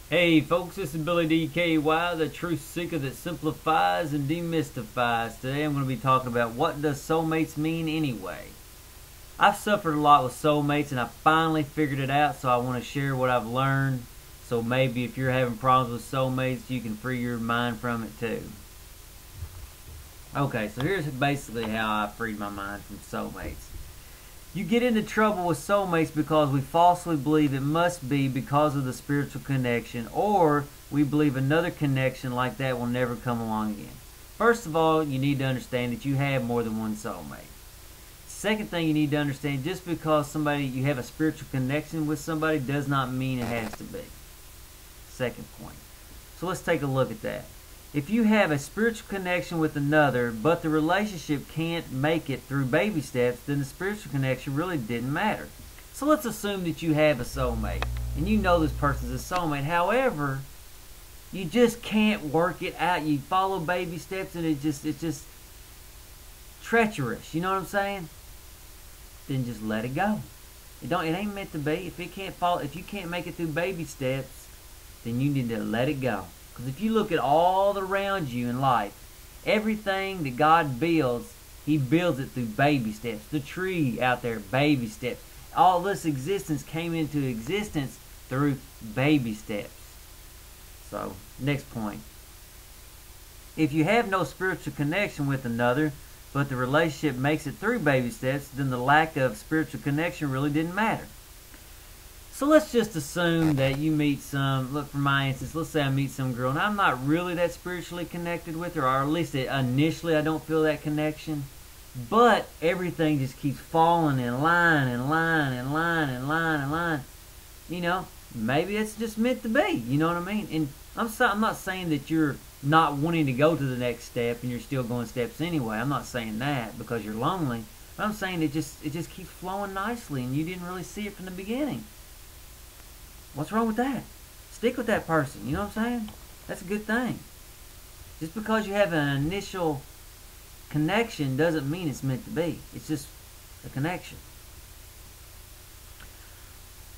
Hey folks, this is Billy DKY, the truth seeker that simplifies and demystifies. Today I'm going to be talking about what does soulmates mean anyway. I've suffered a lot with soulmates and I finally figured it out, so I want to share what I've learned. So maybe if you're having problems with soulmates, you can free your mind from it too. Okay, so here's basically how I freed my mind from soulmates. You get into trouble with soulmates because we falsely believe it must be because of the spiritual connection, or we believe another connection like that will never come along again. First of all, you need to understand that you have more than one soulmate. Second thing you need to understand, just because you have a spiritual connection with somebody does not mean it has to be. Second point. So let's take a look at that. If you have a spiritual connection with another, but the relationship can't make it through baby steps, then the spiritual connection really didn't matter. So let's assume that you have a soulmate, and you know this person's a soulmate. However, you just can't work it out. You follow baby steps, and it's just treacherous. You know what I'm saying? Then just let it go. It ain't meant to be. If you can't make it through baby steps, then you need to let it go. Because if you look at all around you in life, everything that God builds, He builds it through baby steps. The tree out there, baby steps. All this existence came into existence through baby steps. So, next point. If you have no spiritual connection with another, but the relationship makes it through baby steps, then the lack of spiritual connection really didn't matter. So let's just assume that you meet look, for my instance, let's say I meet some girl and I'm not really that spiritually connected with her, or at least initially I don't feel that connection, but everything just keeps falling in line and line and line and line and line. You know, maybe it's just meant to be, you know what I mean? And I'm not saying that you're not wanting to go to the next step and you're still going steps anyway. I'm not saying that because you're lonely, but I'm saying it just keeps flowing nicely and you didn't really see it from the beginning. What's wrong with that? Stick with that person, you know what I'm saying? That's a good thing. Just because you have an initial connection doesn't mean it's meant to be. It's just a connection.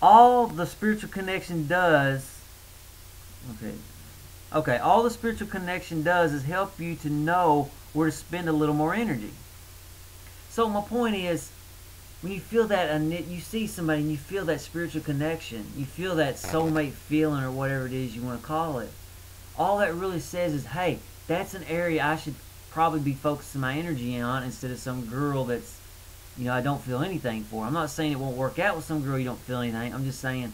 All the spiritual connection does, all the spiritual connection does is help you to know where to spend a little more energy. So my point is, when you feel that, you see somebody and you feel that spiritual connection, you feel that soulmate feeling or whatever it is you want to call it, all that really says is, hey, that's an area I should probably be focusing my energy on instead of some girl that's, I don't feel anything for. I'm not saying it won't work out with some girl you don't feel anything. I'm just saying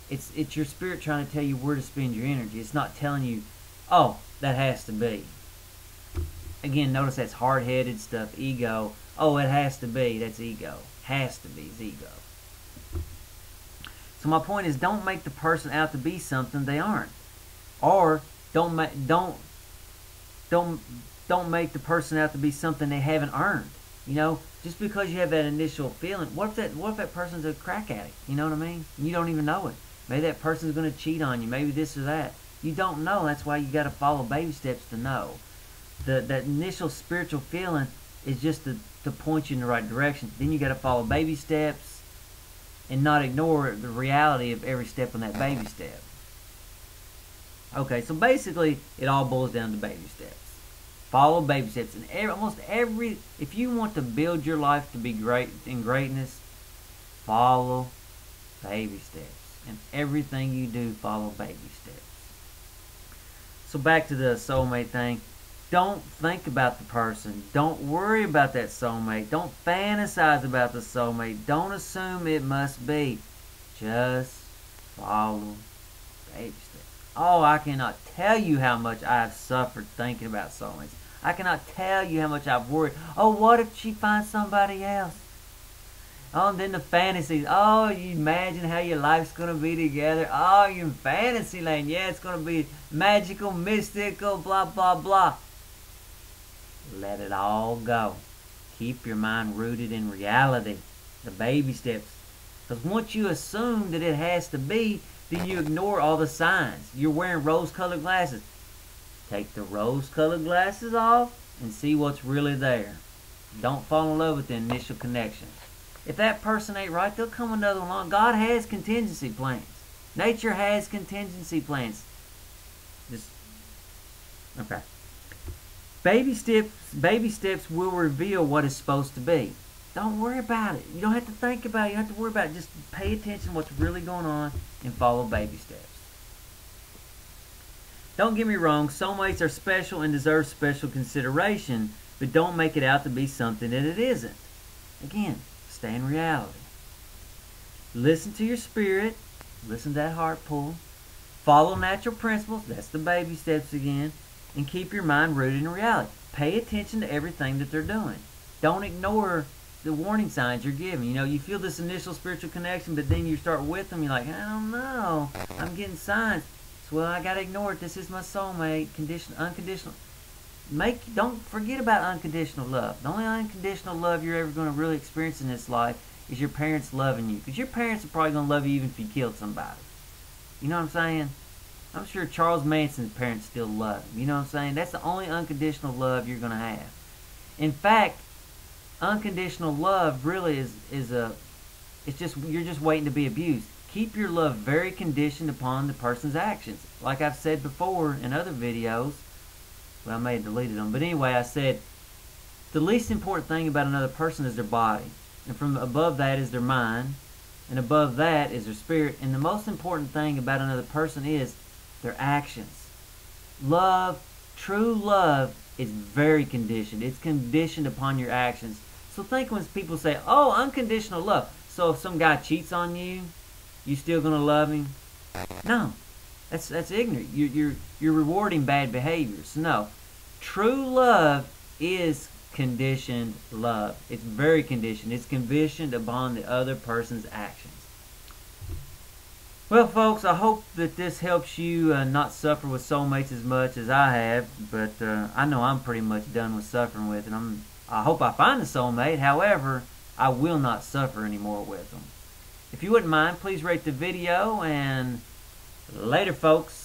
it's your spirit trying to tell you where to spend your energy. It's not telling you, oh, that has to be. Again, notice that's hard-headed stuff, ego. Oh, it has to be. That's ego. Has to be is ego. So my point is, don't make the person out to be something they aren't, or don't make the person out to be something they haven't earned. Just because you have that initial feeling, what if that person's a crack addict? You know what I mean? And you don't even know it. Maybe that person's going to cheat on you. Maybe this or that. You don't know. That's why you got to follow baby steps to know. That initial spiritual feeling is just to point you in the right direction. Then you got to follow baby steps and not ignore the reality of every step on that baby step. Okay, so basically it all boils down to baby steps. Follow baby steps, and if you want to build your life to be great in greatness, follow baby steps. And everything you do, follow baby steps. So back to the soulmate thing. Don't think about the person. Don't worry about that soulmate. Don't fantasize about the soulmate. Don't assume it must be. Just follow baby steps. Oh, I cannot tell you how much I have suffered thinking about soulmates. I cannot tell you how much I've worried. Oh, what if she finds somebody else? Oh, and then the fantasies. Oh, you imagine how your life's going to be together. Oh, you're in fantasy land. Yeah, it's going to be magical, mystical, blah, blah, blah. Let it all go. Keep your mind rooted in reality. The baby steps. Because once you assume that it has to be, then you ignore all the signs. You're wearing rose-colored glasses. Take the rose-colored glasses off and see what's really there. Don't fall in love with the initial connection. If that person ain't right, there'll come another along. God has contingency plans. Nature has contingency plans. Okay. Baby steps will reveal what it's supposed to be. Don't worry about it. You don't have to think about it. You don't have to worry about it. Just pay attention to what's really going on and follow baby steps. Don't get me wrong, soulmates are special and deserve special consideration, but don't make it out to be something that it isn't. Again, stay in reality. Listen to your spirit. Listen to that heart pull. Follow natural principles. That's the baby steps again. And keep your mind rooted in reality. Pay attention to everything that they're doing. Don't ignore the warning signs you're giving. You know, you feel this initial spiritual connection, but then you start with them. You're like, I don't know. I'm getting signs. So, well, I got to ignore it. This is my soulmate. Unconditional. Don't forget about unconditional love. The only unconditional love you're ever going to really experience in this life is your parents loving you. Because your parents are probably going to love you even if you killed somebody. You know what I'm saying? I'm sure Charles Manson's parents still love him. You know what I'm saying? That's the only unconditional love you're going to have. In fact, unconditional love really it's just, you're just waiting to be abused. Keep your love very conditioned upon the person's actions. Like I've said before in other videos, well, I may have deleted them, but anyway, I said the least important thing about another person is their body, and from above that is their mind, and above that is their spirit, and the most important thing about another person is their actions. Love, true love, is very conditioned. It's conditioned upon your actions. So think when people say, oh, unconditional love. So if some guy cheats on you, you still gonna love him? No. That's ignorant. You're rewarding bad behaviors. No. True love is conditioned love. It's very conditioned. It's conditioned upon the other person's actions. Well, folks, I hope that this helps you not suffer with soulmates as much as I have, but I know I'm pretty much done with suffering with it. I hope I find a soulmate. However, I will not suffer anymore with them. If you wouldn't mind, please rate the video, and later, folks.